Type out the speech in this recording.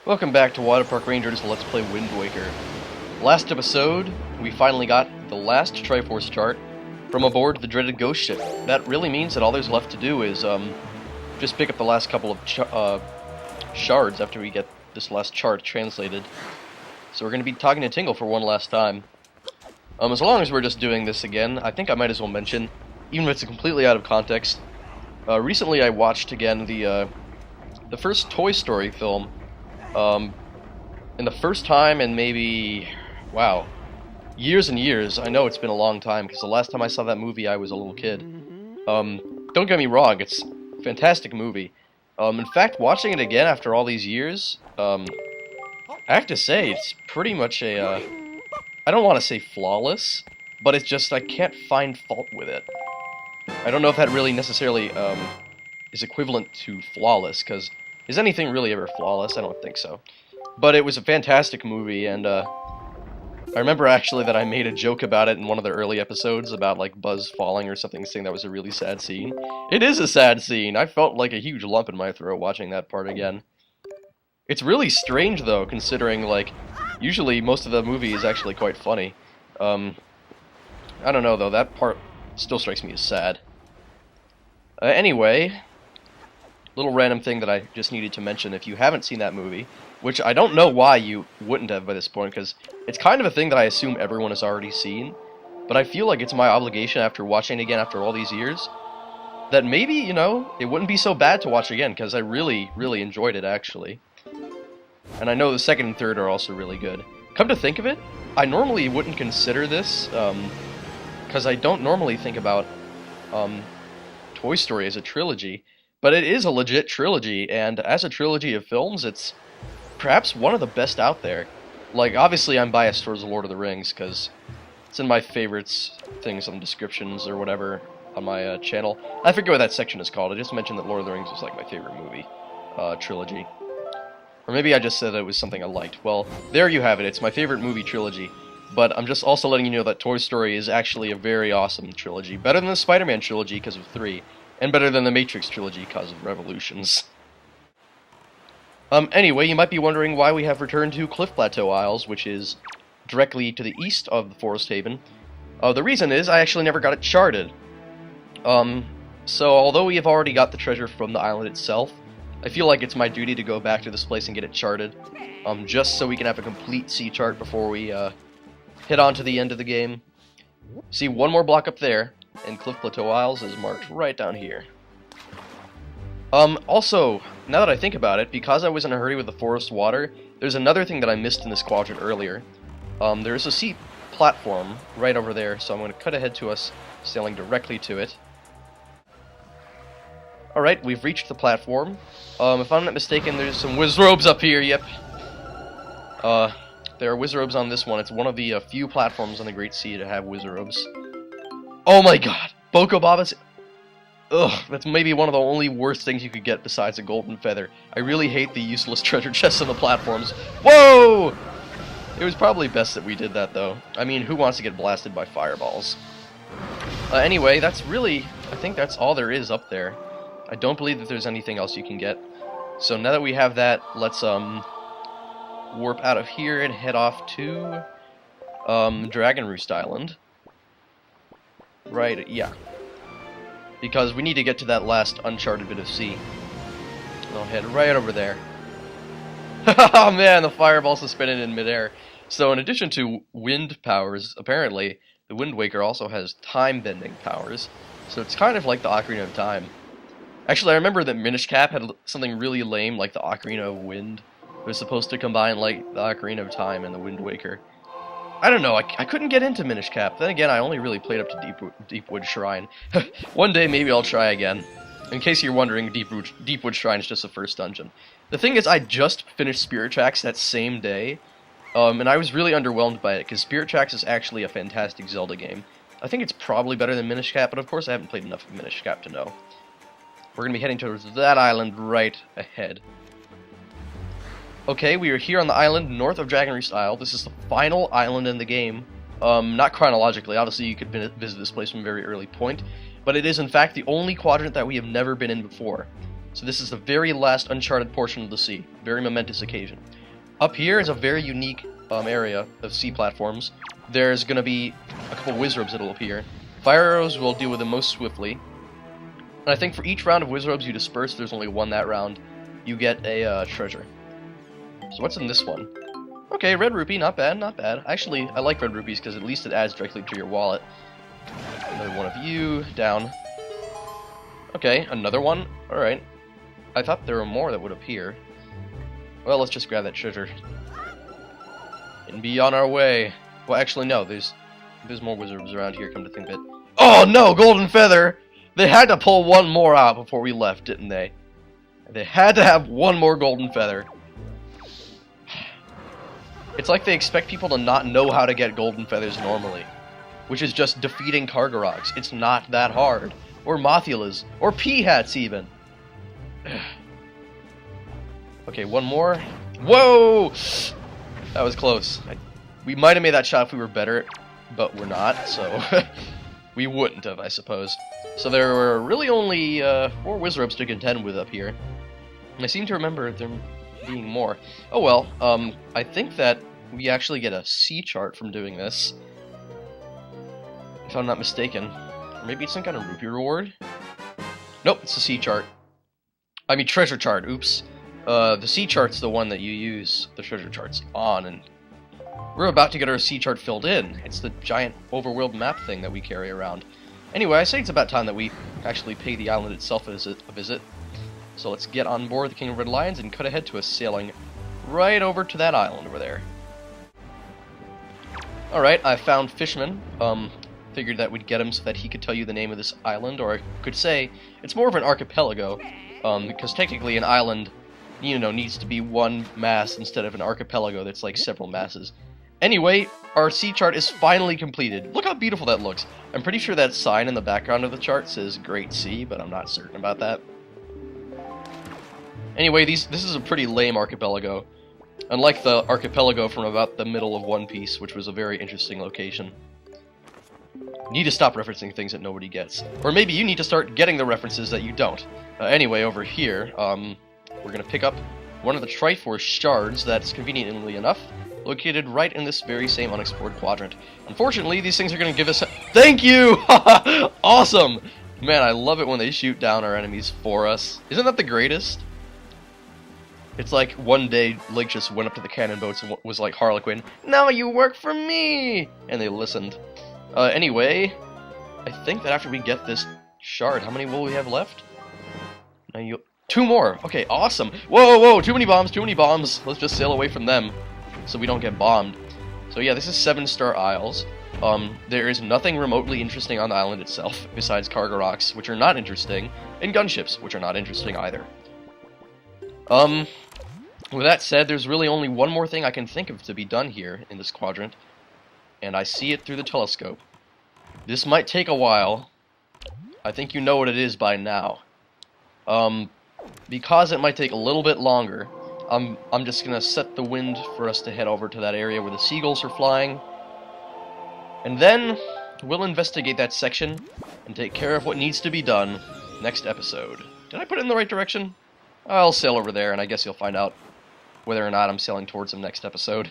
Welcome back to WaterparkRanger's Let's Play Wind Waker. Last episode, we finally got the last Triforce chart from aboard the dreaded ghost ship. That really means that all there's left to do is just pick up the last couple of shards after we get this last chart translated. So we're going to be talking to Tingle for one last time. As long as we're just doing this again, I think I might as well mention, even if it's completely out of context, recently I watched again the first Toy Story film. In the first time in maybe, wow, years and years. I know it's been a long time, because the last time I saw that movie I was a little kid. Don't get me wrong, it's a fantastic movie. In fact, watching it again after all these years, I have to say, it's pretty much a, I don't want to say flawless, but it's just, I can't find fault with it. I don't know if that really necessarily, is equivalent to flawless, because is anything really ever flawless? I don't think so. But it was a fantastic movie, and I remember actually that I made a joke about it in one of the early episodes about like Buzz falling or something, saying that was a really sad scene. It is a sad scene. I felt like a huge lump in my throat watching that part again. It's really strange though, considering like usually most of the movie is actually quite funny. I don't know though, that part still strikes me as sad. Anyway, little random thing that I just needed to mention, if you haven't seen that movie, which I don't know why you wouldn't have by this point, because it's kind of a thing that I assume everyone has already seen, but I feel like it's my obligation after watching it again after all these years, that maybe, you know, it wouldn't be so bad to watch again, because I really, really enjoyed it, actually. And I know the second and third are also really good. Come to think of it, I normally wouldn't consider this, because I don't normally think about Toy Story as a trilogy. But it is a legit trilogy, and as a trilogy of films, it's perhaps one of the best out there. Like, obviously I'm biased towards The Lord of the Rings, because it's in my favorites things on descriptions or whatever on my channel. I forget what that section is called. I just mentioned that Lord of the Rings was like my favorite movie trilogy. Or maybe I just said that it was something I liked. Well, there you have it. It's my favorite movie trilogy. But I'm just also letting you know that Toy Story is actually a very awesome trilogy. Better than the Spider-Man trilogy because of 3. And better than the Matrix trilogy because of Revolutions. Anyway, you might be wondering why we have returned to Cliff Plateau Isles, which is directly to the east of the Forest Haven. The reason is, I actually never got it charted. So although we have already got the treasure from the island itself, I feel like it's my duty to go back to this place and get it charted, just so we can have a complete sea chart before we, hit on to the end of the game. See, one more block up there, and Cliff Plateau Isles is marked right down here. Also, now that I think about it, because I was in a hurry with the forest water, there's another thing that I missed in this quadrant earlier. There's a sea platform right over there, so I'm going to cut ahead to us, sailing directly to it. Alright, we've reached the platform. If I'm not mistaken, there's some Wizzrobes up here, yep. There are Wizzrobes on this one. It's one of the few platforms on the Great Sea to have Wizzrobes. Oh my god! Boko Babas! Ugh, that's maybe one of the only worst things you could get besides a golden feather. I really hate the useless treasure chests on the platforms. Whoa! It was probably best that we did that, though. I mean, who wants to get blasted by fireballs? Anyway, that's really... I think that's all there is up there. I don't believe that there's anything else you can get. So now that we have that, let's, warp out of here and head off to, Dragon Roost Island. Right, yeah. Because we need to get to that last uncharted bit of sea. I'll head right over there. Oh man, the fireball suspended in midair. So in addition to wind powers, apparently, the Wind Waker also has time-bending powers. So it's kind of like the Ocarina of Time. Actually, I remember that Minish Cap had something really lame like the Ocarina of Wind. It was supposed to combine like the Ocarina of Time and the Wind Waker. I don't know, I couldn't get into Minish Cap. Then again, I only really played up to Deepwood Shrine. One day, maybe I'll try again. In case you're wondering, Deepwood Shrine is just the first dungeon. The thing is, I just finished Spirit Tracks that same day, and I was really underwhelmed by it, because Spirit Tracks is actually a fantastic Zelda game. I think it's probably better than Minish Cap, but of course I haven't played enough of Minish Cap to know. We're going to be heading towards that island right ahead. Okay, we are here on the island north of Dragon Roost Isle. This is the final island in the game. Not chronologically, obviously you could visit this place from a very early point, but it is in fact the only quadrant that we have never been in before. So this is the very last uncharted portion of the sea. Very momentous occasion. Up here is a very unique area of sea platforms. There's going to be a couple Wizzrobes that'll appear. Fire arrows will deal with them most swiftly. And I think for each round of Wizzrobes you disperse, there's only one that round, you get a treasure. So what's in this one? Okay, red rupee, not bad, not bad. Actually, I like red rupees because at least it adds directly to your wallet. Another one of you, down. Okay, another one? Alright. I thought there were more that would appear. Well, let's just grab that treasure. And be on our way. Well, actually, no, there's more Wizzrobes around here, come to think of it. Oh no, golden feather! They had to pull one more out before we left, didn't they? They had to have one more golden feather. It's like they expect people to not know how to get golden feathers normally. Which is just defeating Kargaroks. It's not that hard. Or Mothulas. Or Peahats, even. Okay, one more. Whoa! That was close. We might have made that shot if we were better, but we're not, so we wouldn't have, I suppose. So there were really only 4 Wizzrobes to contend with up here. And I seem to remember there being more. Oh well, I think that we actually get a sea chart from doing this. If I'm not mistaken. Or maybe it's some kind of rupee reward? Nope, it's a sea chart. I mean treasure chart, oops. The sea chart's the one that you use the treasure charts on, and we're about to get our sea chart filled in. It's the giant overworld map thing that we carry around. Anyway, I say it's about time that we actually pay the island itself a visit. So let's get on board the King of Red Lions and cut ahead to us sailing right over to that island over there. Alright, I found Fishman. Figured that we'd get him so that he could tell you the name of this island, or I could say it's more of an archipelago, because technically an island, you know, needs to be one mass instead of an archipelago that's like several masses. Anyway, our sea chart is finally completed. Look how beautiful that looks. I'm pretty sure that sign in the background of the chart says Great Sea, but I'm not certain about that. Anyway, this is a pretty lame archipelago. Unlike the archipelago from about the middle of One Piece, which was a very interesting location. You need to stop referencing things that nobody gets. Or maybe you need to start getting the references that you don't. Anyway, over here, we're going to pick up one of the Triforce shards that's, conveniently enough, located right in this very same unexplored quadrant. Unfortunately, these things are going to give us... Thank you! Awesome! Man, I love it when they shoot down our enemies for us. Isn't that the greatest? It's like one day Link just went up to the cannon boats and was like Harlequin, "Now you work for me!" And they listened. Anyway, I think that after we get this shard, how many will we have left? 2 more! Okay, awesome! Whoa, whoa, too many bombs, too many bombs! Let's just sail away from them, so we don't get bombed. So yeah, this is 7-star Isles. There is nothing remotely interesting on the island itself, besides Kargaroks, which are not interesting, and gunships, which are not interesting either. With that said, there's really only one more thing I can think of to be done here in this quadrant, and I see it through the telescope. This might take a while. I think you know what it is by now. Because it might take a little bit longer, I'm just gonna set the wind for us to head over to that area where the seagulls are flying, and then we'll investigate that section and take care of what needs to be done next episode. Did I put it in the right direction? I'll sail over there, and I guess you'll find out whether or not I'm sailing towards them next episode.